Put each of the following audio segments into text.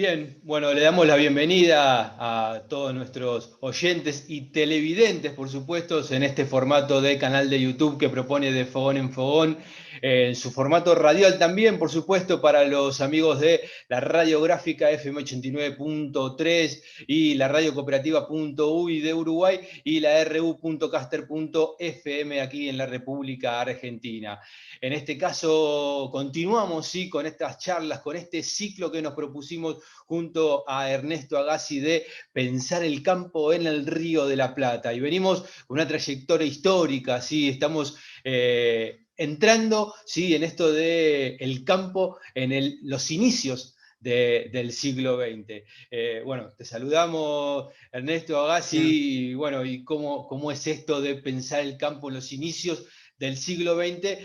Bien, bueno, le damos la bienvenida a todos nuestros oyentes y televidentes, por supuesto, en este formato de canal de YouTube que propone De Fogón en Fogón, en su formato radial también, por supuesto, para los amigos de la radiográfica FM 89.3 y la radio cooperativa.uy de Uruguay y la ru.caster.fm aquí en la República Argentina. En este caso, continuamos ¿sí? Con estas charlas, con este ciclo que nos propusimos junto a Ernesto Agassi de Pensar el campo en el Río de la Plata. Y venimos con una trayectoria histórica, ¿sí? Estamos entrando ¿sí? En esto del campo en los inicios del siglo XX. Bueno, te saludamos, Ernesto Bien. Agassi, y bueno, y cómo es esto de pensar el campo en los inicios del siglo XX,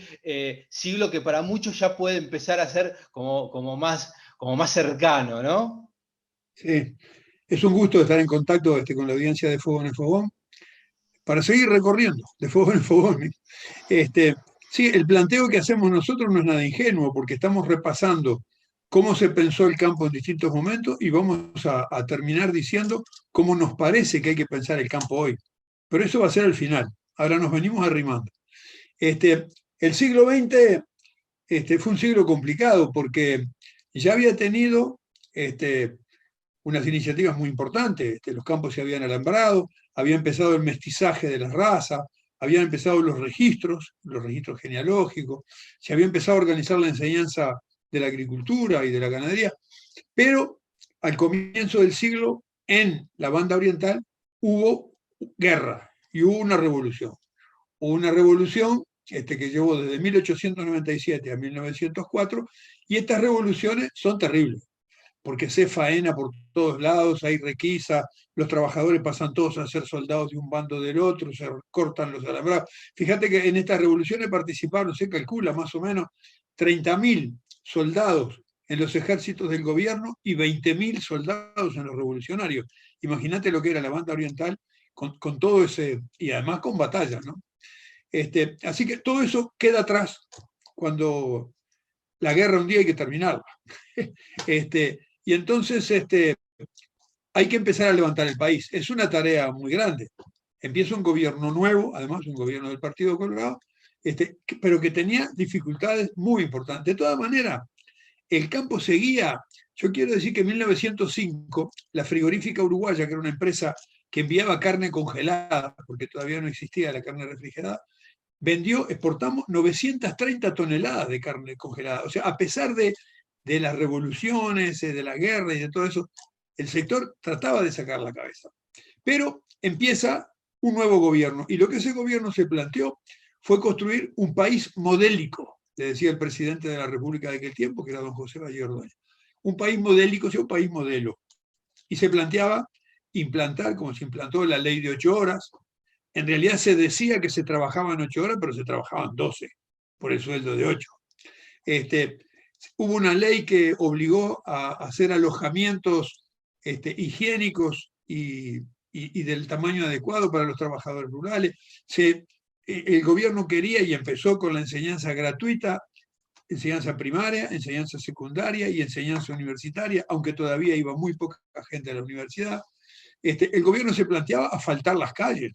siglo que para muchos ya puede empezar a ser como más cercano, ¿no? Sí, es un gusto estar en contacto con la audiencia de Fogón en Fogón para seguir recorriendo de Fogón en Fogón. Este, sí, el planteo que hacemos nosotros no es nada ingenuo porque estamos repasando cómo se pensó el campo en distintos momentos y vamos a terminar diciendo cómo nos parece que hay que pensar el campo hoy. Pero eso va a ser al final. Ahora nos venimos arrimando. El siglo XX fue un siglo complicado porque ya había tenido unas iniciativas muy importantes. Los campos se habían alambrado, había empezado el mestizaje de las razas, habían empezado los registros genealógicos, se había empezado a organizar la enseñanza de la agricultura y de la ganadería, pero al comienzo del siglo, en la banda oriental, hubo guerra y hubo una revolución. Hubo una revolución que llevó desde 1897 a 1904, y estas revoluciones son terribles porque se faena por todos lados, hay requisa, los trabajadores pasan todos a ser soldados de un bando del otro, se cortan los alambrados. Fíjate que en estas revoluciones participaron, se calcula más o menos, 30.000 soldados en los ejércitos del gobierno y 20.000 soldados en los revolucionarios. Imagínate lo que era la banda oriental con todo ese, y además con batallas, ¿no? Así que todo eso queda atrás cuando la guerra un día hay que terminarla. Y entonces hay que empezar a levantar el país. Es una tarea muy grande. Empieza un gobierno nuevo, además un gobierno del Partido Colorado, pero que tenía dificultades muy importantes. De todas maneras, el campo seguía. Yo quiero decir que en 1905, la frigorífica uruguaya, que era una empresa que enviaba carne congelada, porque todavía no existía la carne refrigerada, exportamos 930 toneladas de carne congelada. O sea, a pesar de las revoluciones, de la guerra y de todo eso, el sector trataba de sacar la cabeza. Pero empieza un nuevo gobierno, y lo que ese gobierno se planteó fue construir un país modélico, le decía el presidente de la República de aquel tiempo, que era don José Valle Ordóñez. Un país modélico, o sea, un país modelo. Y se planteaba implantar, como se implantó la ley de 8 horas. En realidad se decía que se trabajaban 8 horas, pero se trabajaban 12 por el sueldo de 8. Hubo una ley que obligó a hacer alojamientos higiénicos y del tamaño adecuado para los trabajadores rurales. El gobierno quería y empezó con la enseñanza gratuita, enseñanza primaria, enseñanza secundaria y enseñanza universitaria, aunque todavía iba muy poca gente a la universidad. El gobierno se planteaba asfaltar las calles,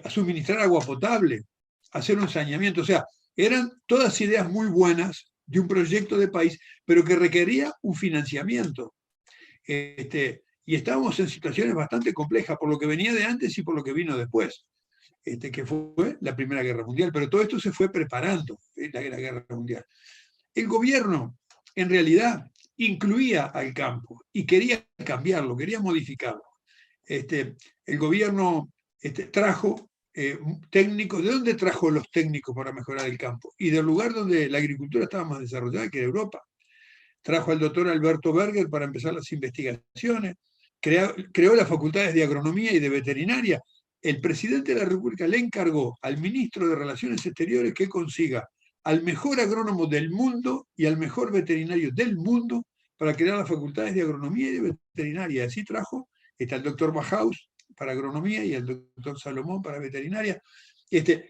a suministrar agua potable, hacer un saneamiento. O sea, eran todas ideas muy buenas de un proyecto de país, pero que requería un financiamiento. Y estábamos en situaciones bastante complejas por lo que venía de antes y por lo que vino después, que fue la Primera Guerra Mundial. Pero todo esto se fue preparando, la Guerra Mundial. El gobierno, en realidad, incluía al campo y quería cambiarlo, quería modificarlo. El gobierno trajo técnicos. ¿De dónde trajo los técnicos para mejorar el campo? Y del lugar donde la agricultura estaba más desarrollada, que era Europa. Trajo al doctor Alberto Berger para empezar las investigaciones, creó las facultades de agronomía y de veterinaria. El presidente de la República le encargó al ministro de Relaciones Exteriores que consiga al mejor agrónomo del mundo y al mejor veterinario del mundo para crear las facultades de agronomía y de veterinaria. Así trajo el doctor Bahaus para agronomía y el doctor Salomón para veterinaria.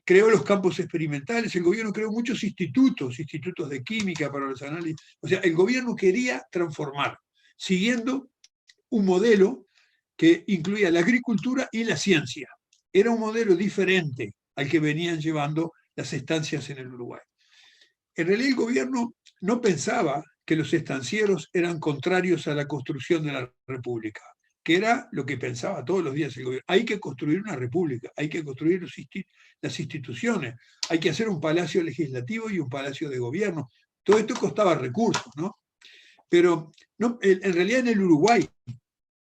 Creó los campos experimentales. El gobierno creó muchos institutos de química para los análisis. O sea, el gobierno quería transformar. siguiendo un modelo que incluía la agricultura y la ciencia. Era un modelo diferente al que venían llevando las estancias en el Uruguay. En realidad el gobierno no pensaba que los estancieros eran contrarios a la construcción de la república, que era lo que pensaba todos los días el gobierno. Hay que construir una república, hay que construir las instituciones, hay que hacer un palacio legislativo y un palacio de gobierno. Todo esto costaba recursos, ¿no? Pero no, en realidad en el Uruguay,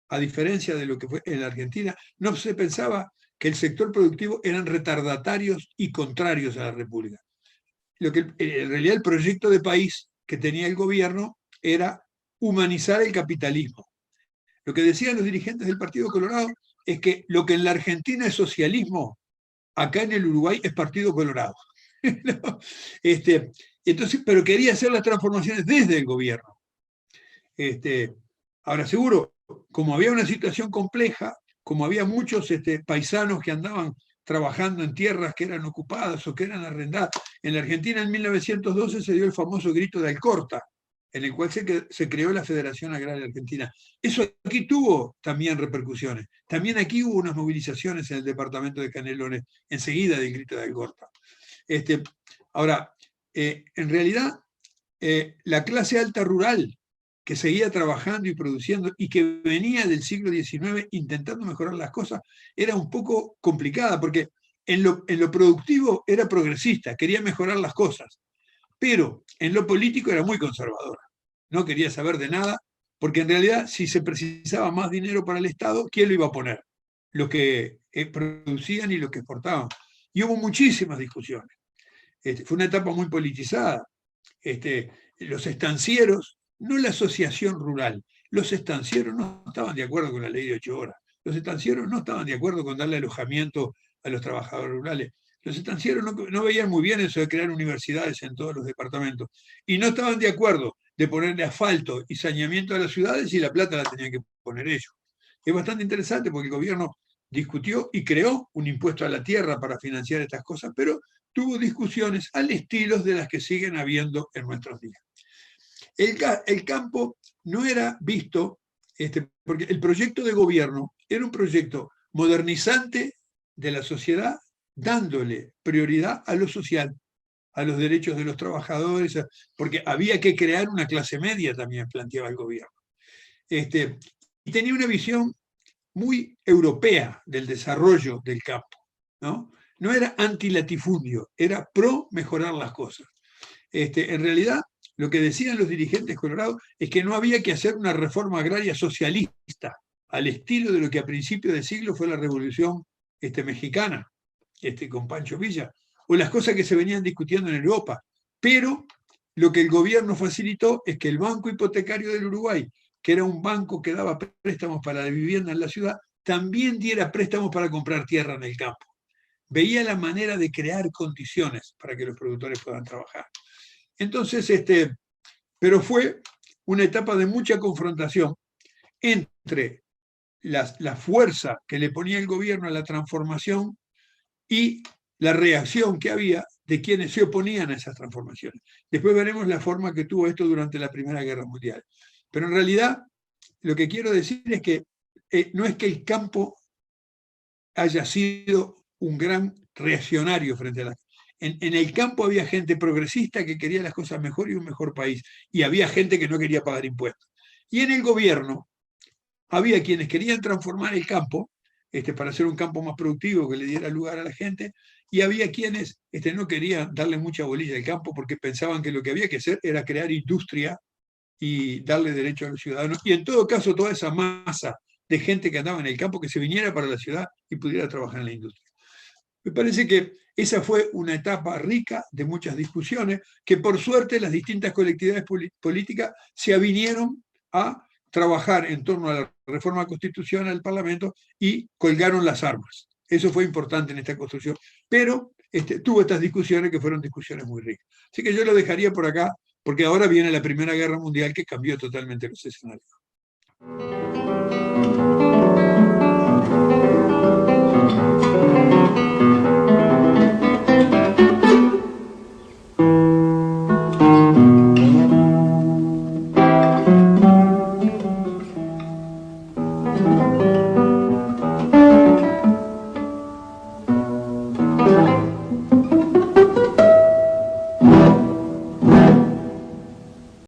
a diferencia de lo que fue en la Argentina, no se pensaba que el sector productivo eran retardatarios y contrarios a la república. En realidad el proyecto de país que tenía el gobierno era humanizar el capitalismo. Lo que decían los dirigentes del Partido Colorado es que lo que en la Argentina es socialismo, acá en el Uruguay es Partido Colorado. ¿No? Entonces, pero quería hacer las transformaciones desde el gobierno. Ahora, seguro, como había una situación compleja, como había muchos paisanos que andaban trabajando en tierras que eran ocupadas o que eran arrendadas. En la Argentina en 1912 se dio el famoso grito de Alcorta, en el cual se creó la Federación Agraria Argentina. Eso aquí tuvo también repercusiones. También aquí hubo unas movilizaciones en el departamento de Canelones, enseguida del grito de Alcorta. Ahora, en realidad, la clase alta rural, que seguía trabajando y produciendo y que venía del siglo XIX intentando mejorar las cosas, era un poco complicada, porque en lo productivo era progresista, quería mejorar las cosas, pero en lo político era muy conservadora, no quería saber de nada, porque en realidad si se precisaba más dinero para el Estado, ¿quién lo iba a poner? Los que producían y los que exportaban. Y hubo muchísimas discusiones. Fue una etapa muy politizada. Los estancieros, no la asociación rural, los estancieros no estaban de acuerdo con la ley de 8 horas. Los estancieros no estaban de acuerdo con darle alojamiento a los trabajadores rurales. Los estancieros no veían muy bien eso de crear universidades en todos los departamentos. Y no estaban de acuerdo de ponerle asfalto y saneamiento a las ciudades y la plata la tenían que poner ellos. Es bastante interesante porque el gobierno discutió y creó un impuesto a la tierra para financiar estas cosas, pero tuvo discusiones al estilo de las que siguen habiendo en nuestros días. El campo no era visto, porque el proyecto de gobierno era un proyecto modernizante de la sociedad, dándole prioridad a lo social, a los derechos de los trabajadores, porque había que crear una clase media también, planteaba el gobierno. Y tenía una visión muy europea del desarrollo del campo, ¿no? No era antilatifundio, era pro mejorar las cosas. En realidad, lo que decían los dirigentes colorados es que no había que hacer una reforma agraria socialista, al estilo de lo que a principios de siglo fue la Revolución mexicana, con Pancho Villa, o las cosas que se venían discutiendo en Europa. Pero lo que el gobierno facilitó es que el Banco Hipotecario del Uruguay, que era un banco que daba préstamos para la vivienda en la ciudad, también diera préstamos para comprar tierra en el campo. Veía la manera de crear condiciones para que los productores puedan trabajar. Entonces, pero fue una etapa de mucha confrontación entre la fuerza que le ponía el gobierno a la transformación y la reacción que había de quienes se oponían a esas transformaciones. Después veremos la forma que tuvo esto durante la Primera Guerra Mundial. Pero en realidad, lo que quiero decir es que no es que el campo haya sido un gran reaccionario frente a la... En el campo había gente progresista que quería las cosas mejor y un mejor país, y había gente que no quería pagar impuestos. Y en el gobierno había quienes querían transformar el campo para hacer un campo más productivo que le diera lugar a la gente, y había quienes no querían darle mucha bolilla al campo porque pensaban que lo que había que hacer era crear industria y darle derecho a los ciudadanos, y en todo caso toda esa masa de gente que andaba en el campo que se viniera para la ciudad y pudiera trabajar en la industria. Me parece que esa fue una etapa rica de muchas discusiones, que por suerte las distintas colectividades políticas se avinieron a trabajar en torno a la reforma constitucional del Parlamento y colgaron las armas. Eso fue importante en esta construcción, pero tuvo estas discusiones que fueron discusiones muy ricas. Así que yo lo dejaría por acá, porque ahora viene la Primera Guerra Mundial que cambió totalmente los escenarios.